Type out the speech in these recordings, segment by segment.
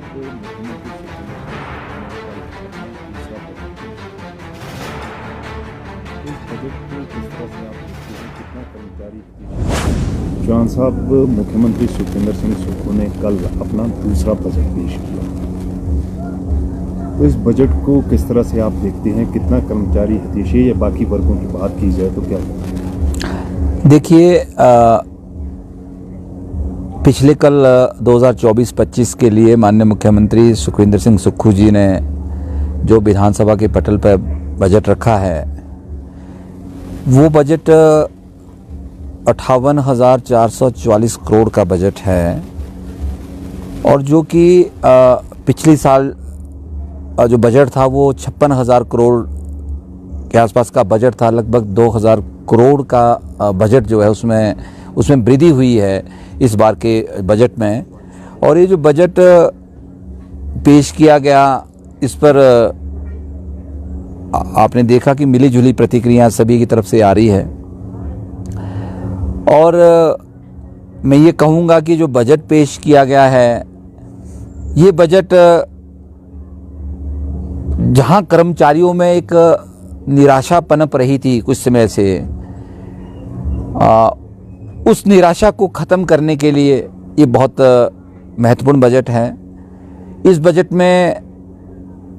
को मुख्यमंत्री सुखविंदर सिंह सुक्खू ने कल इस बजट को किस तरह से आप देखते हैं, कितना कर्मचारी चौहान साहब, मुख्यमंत्री सुखविंदर सिंह सुक्खू ने कल अपना दूसरा बजट पेश किया। तो इस बजट को किस तरह से आप देखते हैं, कितना कर्मचारी हताशे या बाकी वर्गों की बात की जाए तो क्या देखिए, पिछले कल 2024-25 के लिए माननीय मुख्यमंत्री सुखविंदर सिंह सुक्खू जी ने जो विधानसभा के पटल पर बजट रखा है, वो बजट 58,444 करोड़ का बजट है। और जो कि पिछले साल जो बजट था वो 56,000 करोड़ के आसपास का बजट था। लगभग 2,000 करोड़ का बजट जो है उसमें वृद्धि हुई है इस बार के बजट में। और ये जो बजट पेश किया गया, इस पर आपने देखा कि मिली जुली प्रतिक्रिया सभी की तरफ से आ रही है। और मैं ये कहूँगा कि जो बजट पेश किया गया है, ये बजट जहाँ कर्मचारियों में एक निराशा पनप रही थी कुछ समय से, उस निराशा को ख़त्म करने के लिए ये बहुत महत्वपूर्ण बजट है। इस बजट में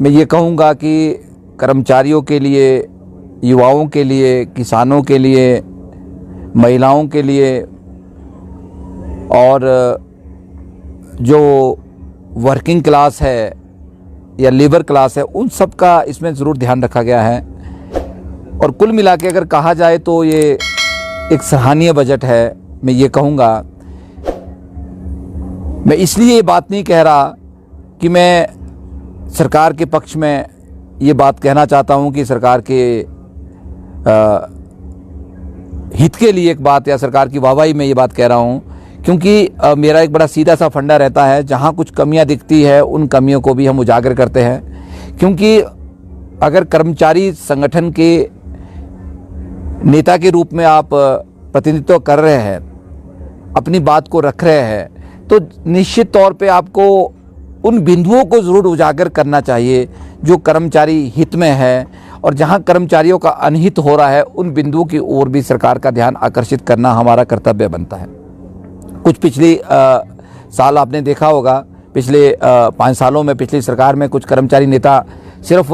मैं ये कहूँगा कि कर्मचारियों के लिए, युवाओं के लिए, किसानों के लिए, महिलाओं के लिए और जो वर्किंग क्लास है या लेबर क्लास है, उन सब का इसमें ज़रूर ध्यान रखा गया है। और कुल मिला के अगर कहा जाए तो ये एक सराहनीय बजट है। मैं ये कहूँगा, मैं इसलिए ये बात नहीं कह रहा कि मैं सरकार के पक्ष में ये बात कहना चाहता हूँ कि सरकार के हित के लिए एक बात या सरकार की वाहवाही में ये बात कह रहा हूँ, क्योंकि मेरा एक बड़ा सीधा सा फंडा रहता है, जहाँ कुछ कमियाँ दिखती है उन कमियों को भी हम उजागर करते हैं। क्योंकि अगर कर्मचारी संगठन के नेता के रूप में आप प्रतिनिधित्व कर रहे हैं, अपनी बात को रख रहे हैं, तो निश्चित तौर पे आपको उन बिंदुओं को ज़रूर उजागर करना चाहिए जो कर्मचारी हित में है। और जहां कर्मचारियों का अनहित हो रहा है, उन बिंदुओं की ओर भी सरकार का ध्यान आकर्षित करना हमारा कर्तव्य बनता है। कुछ पिछली साल आपने देखा होगा, पिछले 5 सालों में पिछली सरकार में कुछ कर्मचारी नेता सिर्फ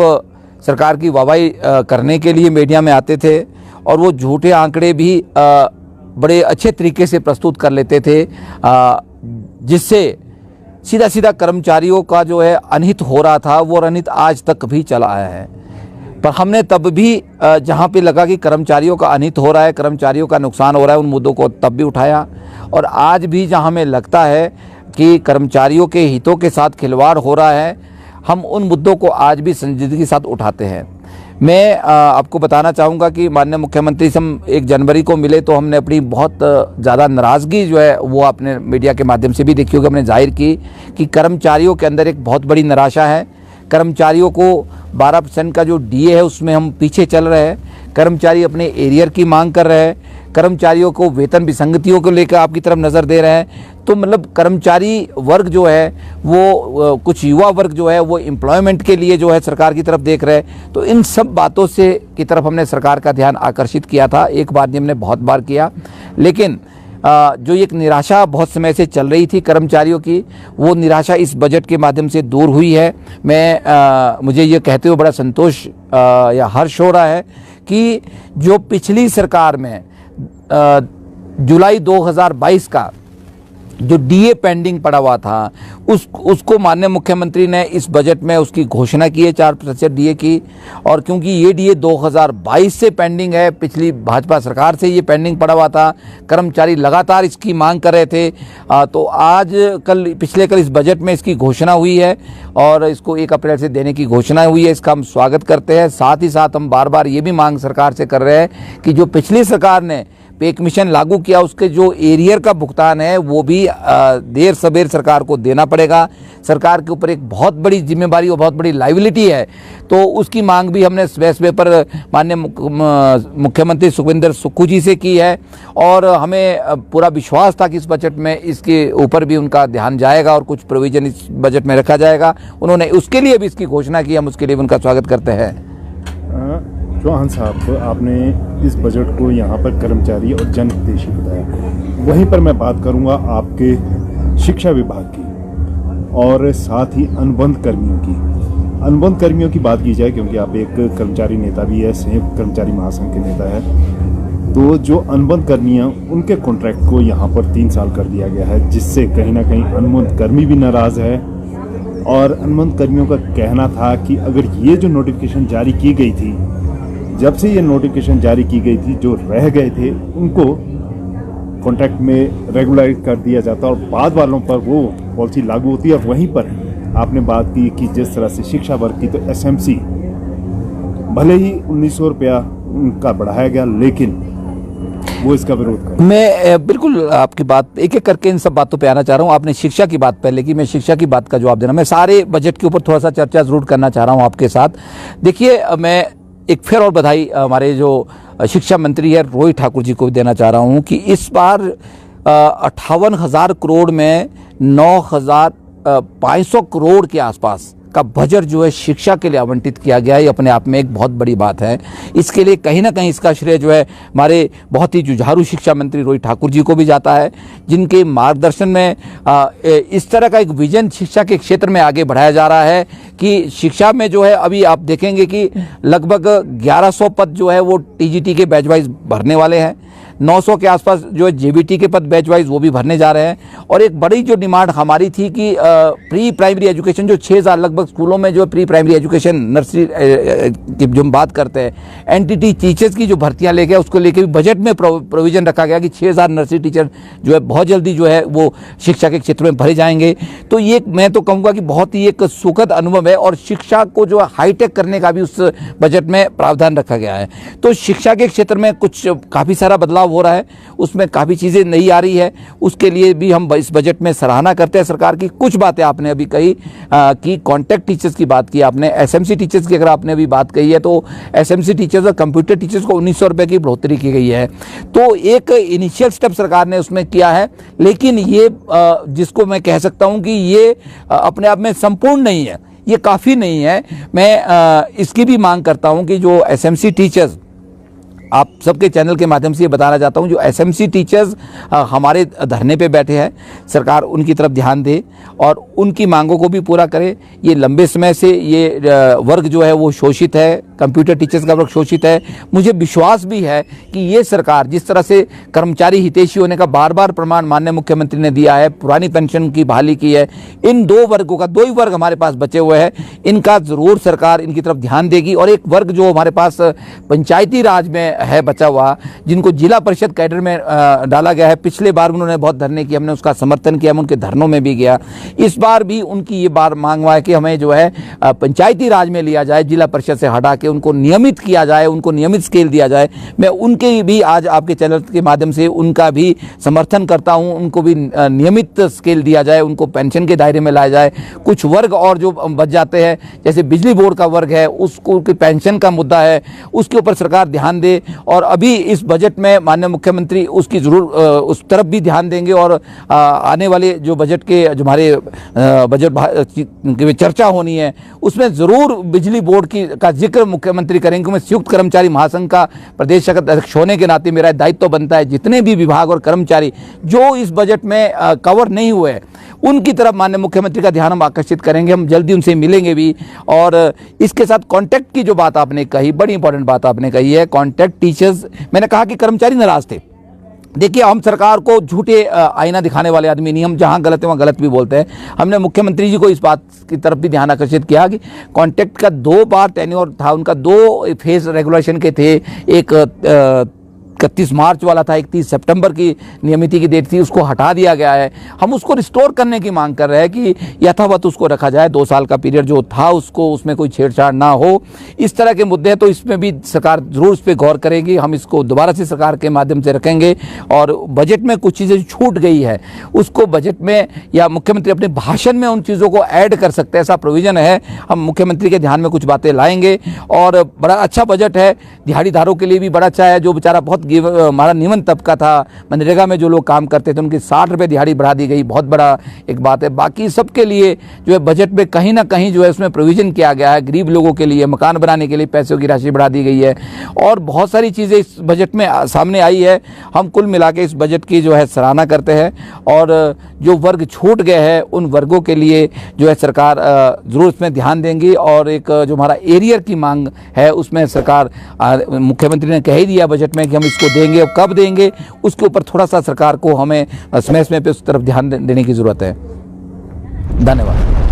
सरकार की वाहवाही करने के लिए मीडिया में आते थे और वो झूठे आंकड़े भी बड़े अच्छे तरीके से प्रस्तुत कर लेते थे, जिससे सीधा सीधा कर्मचारियों का जो है अनहित हो रहा था, वो अनहित आज तक भी चला आया है। पर हमने तब भी जहाँ पे लगा कि कर्मचारियों का अनहित हो रहा है, कर्मचारियों का नुकसान हो रहा है, उन मुद्दों को तब भी उठाया। और आज भी जहाँ हमें लगता है कि कर्मचारियों के हितों के साथ खिलवाड़ हो रहा है, हम उन मुद्दों को आज भी संजीदगी के साथ उठाते हैं। मैं आपको बताना चाहूँगा कि माननीय मुख्यमंत्री से हम 1 जनवरी को मिले तो हमने अपनी बहुत ज़्यादा नाराज़गी जो है वो अपने मीडिया के माध्यम से भी देखी होगी, हमने जाहिर की कि कर्मचारियों के अंदर एक बहुत बड़ी निराशा है। कर्मचारियों को 12% का जो डीए है उसमें हम पीछे चल रहे हैं। कर्मचारी अपने एरियर की मांग कर रहे हैं, कर्मचारियों को वेतन विसंगतियों को लेकर आपकी तरफ नज़र दे रहे हैं। तो मतलब कर्मचारी वर्ग जो है वो, कुछ युवा वर्ग जो है वो एम्प्लॉयमेंट के लिए जो है सरकार की तरफ देख रहे हैं। तो इन सब बातों से की तरफ हमने सरकार का ध्यान आकर्षित किया था। एक बार नहीं, हमने बहुत बार किया। लेकिन जो एक निराशा बहुत समय से चल रही थी कर्मचारियों की, वो निराशा इस बजट के माध्यम से दूर हुई है। मुझे ये कहते हुए बड़ा संतोष या हर्ष हो रहा है कि जो पिछली सरकार में जुलाई 2022 का जो डीए पेंडिंग पड़ा हुआ था, उसको माननीय मुख्यमंत्री ने इस बजट में उसकी घोषणा की है, 4% डीए की। और क्योंकि ये डीए 2022 से पेंडिंग है, पिछली भाजपा सरकार से ये पेंडिंग पड़ा हुआ था, कर्मचारी लगातार इसकी मांग कर रहे थे, तो पिछले कल इस बजट में इसकी घोषणा हुई है और इसको 1 अप्रैल से देने की घोषणा हुई है। इसका हम स्वागत करते हैं। साथ ही साथ हम बार बार ये भी मांग सरकार से कर रहे हैं कि जो पिछली सरकार ने पे कमीशन लागू किया उसके जो एरियर का भुगतान है वो भी देर सबेर सरकार को देना पड़ेगा। सरकार के ऊपर एक बहुत बड़ी जिम्मेदारी और बहुत बड़ी लाइबिलिटी है, तो उसकी मांग भी हमने स्पेस पर माननीय मुख्यमंत्री सुखविंदर सुक्खू जी से की है और हमें पूरा विश्वास था कि इस बजट में इसके ऊपर भी उनका ध्यान जाएगा और कुछ प्रोविजन इस बजट में रखा जाएगा। उन्होंने उसके लिए भी इसकी घोषणा की, हम उसके लिए उनका स्वागत करते हैं। चौहान साहब, आपने इस बजट को यहाँ पर कर्मचारी और जनहितैषी बताया, वहीं पर मैं बात करूँगा आपके शिक्षा विभाग की और साथ ही अनुबंध कर्मियों की। अनुबंध कर्मियों की बात की जाए, क्योंकि आप एक कर्मचारी नेता भी है, संयुक्त कर्मचारी महासंघ के नेता है, तो जो अनुबंध कर्मी हैं उनके कॉन्ट्रैक्ट को यहाँ पर 3 साल कर दिया गया है, जिससे कहीं ना कहीं अनुबंध कर्मी भी नाराज़ है। और अनुबंध कर्मियों का कहना था कि अगर ये जो नोटिफिकेशन जारी की गई थी, जब से ये नोटिफिकेशन जारी की गई थी, जो रह गए थे उनको कॉन्ट्रैक्ट में रेगुलराइज कर दिया जाता और बाद वालों पर वो पॉलिसी लागू होती है। वहीं पर आपने बात की कि जिस तरह से शिक्षा वर्ग की, तो एसएमसी भले ही 1900 रुपया उनका बढ़ाया गया, लेकिन वो इसका विरोध कर। मैं बिल्कुल आपकी बात एक एक करके इन सब बातों पे आना चाह रहा हूँ। आपने शिक्षा की बात पहले की, मैं शिक्षा की बात का जवाब देना, मैं सारे बजट के ऊपर थोड़ा सा चर्चा जरूर करना चाह रहा हूँ आपके साथ। देखिए, मैं एक फिर और बधाई हमारे जो शिक्षा मंत्री है रोहित ठाकुर जी को भी देना चाह रहा हूँ कि इस बार 58,000 करोड़ में 9,500 करोड़ के आसपास का बजट जो है शिक्षा के लिए आवंटित किया गया है। ये अपने आप में एक बहुत बड़ी बात है। इसके लिए कहीं ना कहीं इसका श्रेय जो है हमारे बहुत ही जुझारू शिक्षा मंत्री रोहित ठाकुर जी को भी जाता है, जिनके मार्गदर्शन में इस तरह का एक विजन शिक्षा के क्षेत्र में आगे बढ़ाया जा रहा है कि शिक्षा में जो है अभी आप देखेंगे कि लगभग 1100 पद जो है वो टीजीटी के बैच वाइज भरने वाले हैं, 900 के आसपास जो है जेबीटी के पद बैच वाइज वो भी भरने जा रहे हैं। और एक बड़ी जो डिमांड हमारी थी कि प्री प्राइमरी एजुकेशन जो 6,000 लगभग स्कूलों में जो है प्री प्राइमरी एजुकेशन नर्सरी की जो हम बात करते हैं, एनटीटी टीचर्स की जो भर्तियां लेके उसको लेके भी बजट में प्रोविजन रखा गया कि 6,000 नर्सरी टीचर जो है बहुत जल्दी जो है वो शिक्षा के क्षेत्र में भरे जाएंगे। तो ये मैं तो कहूँगा कि बहुत ही एक सुखद अनुभव है और शिक्षा को जो हाईटेक करने का भी उस बजट में प्रावधान रखा गया है। तो शिक्षा के क्षेत्र में कुछ काफ़ी सारा बदलाव हो रहा है, उसमें काफ़ी चीज़ें नई आ रही है, उसके लिए भी हम इस बजट में सराहना करते हैं सरकार की। कुछ बातें आपने अभी कही कि कॉन्टैक्ट टीचर्स की बात की आपने, एसएमसी टीचर्स की अगर आपने अभी बात कही है तो एसएमसी टीचर्स और कंप्यूटर टीचर्स को 1900 रुपये की बढ़ोतरी की गई है। तो एक इनिशियल स्टेप सरकार ने उसमें किया है, लेकिन ये जिसको मैं कह सकता हूँ कि ये अपने आप में संपूर्ण नहीं है, ये काफ़ी नहीं है। मैं इसकी भी मांग करता हूँ कि जो एसएमसी टीचर्स, आप सबके चैनल के माध्यम से ये बताना चाहता हूँ, जो एसएमसी टीचर्स हमारे धरने पे बैठे हैं, सरकार उनकी तरफ ध्यान दे और उनकी मांगों को भी पूरा करे। ये लंबे समय से ये वर्ग जो है वो शोषित है, कंप्यूटर टीचर्स का वर्ग शोषित है। मुझे विश्वास भी है कि ये सरकार जिस तरह से कर्मचारी हितैषी होने का बार बार प्रमाण माननीय मुख्यमंत्री ने दिया है, पुरानी पेंशन की बहाली की है, इन दो वर्गों का, दो ही वर्ग हमारे पास बचे हुए हैं, इनका ज़रूर सरकार इनकी तरफ ध्यान देगी। और एक वर्ग जो हमारे पास पंचायती राज में है बचा हुआ, जिनको जिला परिषद कैडर में डाला गया है, पिछले बार उन्होंने बहुत धरने किए, हमने उसका समर्थन किया, हम उनके धरनों में भी गया। इस बार भी उनकी ये बार मांग हुआ है कि हमें जो है पंचायती राज में लिया जाए, जिला परिषद से हटा के उनको नियमित किया जाए, उनको नियमित स्केल दिया जाए। मैं उनके भी आज आपके चैनल के माध्यम से उनका भी समर्थन करता हूं, उनको भी नियमित स्केल दिया जाए, उनको पेंशन के दायरे में लाया जाए। कुछ वर्ग और जो बच जाते हैं, जैसे बिजली बोर्ड का वर्ग है, उसको की पेंशन का मुद्दा है, उसके ऊपर सरकार ध्यान दे। और अभी इस बजट में माननीय मुख्यमंत्री उसकी ज़रूर उस तरफ भी ध्यान देंगे और आने वाले जो बजट के जो हमारे बजट की चर्चा होनी है उसमें ज़रूर बिजली बोर्ड का जिक्र मुख्यमंत्री करेंगे। मैं संयुक्त कर्मचारी महासंघ का प्रदेश अध्यक्ष होने के नाते मेरा दायित्व बनता है जितने भी विभाग और कर्मचारी जो इस बजट में कवर नहीं हुए उनकी तरफ माननीय मुख्यमंत्री का ध्यान हम आकर्षित करेंगे। हम जल्दी उनसे मिलेंगे भी। और इसके साथ कॉन्टैक्ट की जो बात आपने कही, बड़ी इंपॉर्टेंट बात आपने कही है, कॉन्टैक्ट टीचर्स। मैंने कहा कि कर्मचारी नाराज थे। देखिए, हम सरकार को झूठे आईना दिखाने वाले आदमी नहीं, हम जहां गलत है वहां गलत भी बोलते हैं। हमने मुख्यमंत्री जी को इस बात की तरफ भी ध्यान आकर्षित किया कि कॉन्ट्रैक्ट का 2 बार टेन्योर था, उनका 2 फेज रेगुलेशन के थे, एक 31 मार्च वाला था, 31 सितंबर की नियमिति की डेट थी, उसको हटा दिया गया है। हम उसको रिस्टोर करने की मांग कर रहे हैं कि यथावत उसको रखा जाए, 2 साल का पीरियड जो था उसको, उसमें कोई छेड़छाड़ ना हो। इस तरह के मुद्दे हैं तो इसमें भी सरकार जरूर इस पर गौर करेगी। हम इसको दोबारा से सरकार के माध्यम से रखेंगे और बजट में कुछ चीज़ें छूट गई है उसको बजट में या मुख्यमंत्री अपने भाषण में उन चीज़ों को ऐड कर सकते हैं, ऐसा प्रोविज़न है। हम मुख्यमंत्री के ध्यान में कुछ बातें लाएंगे और बड़ा अच्छा बजट है। दिहाड़ीदारों के लिए भी बड़ा अच्छा है, जो बेचारा बहुत हमारा निम्न तबका था, मनरेगा में जो लोग काम करते थे उनकी 60 रुपये दिहाड़ी बढ़ा दी गई, बहुत बड़ा एक बात है। बाकी सबके लिए जो है बजट में कहीं ना कहीं जो है उसमें प्रोविज़न किया गया है। गरीब लोगों के लिए मकान बनाने के लिए पैसों की राशि बढ़ा दी गई है और बहुत सारी चीज़ें इस बजट में सामने आई है। हम कुल मिला के इस बजट की जो है सराहना करते हैं और जो वर्ग छूट गए हैं उन वर्गों के लिए जो है सरकार ज़रूर इसमें ध्यान देंगी और एक जो हमारा एरियर की मांग है उसमें सरकार, मुख्यमंत्री ने कह ही दिया बजट में कि हम इसको देंगे, और कब देंगे उसके ऊपर थोड़ा सा सरकार को हमें समय समय पे उस तरफ ध्यान देने की ज़रूरत है। धन्यवाद।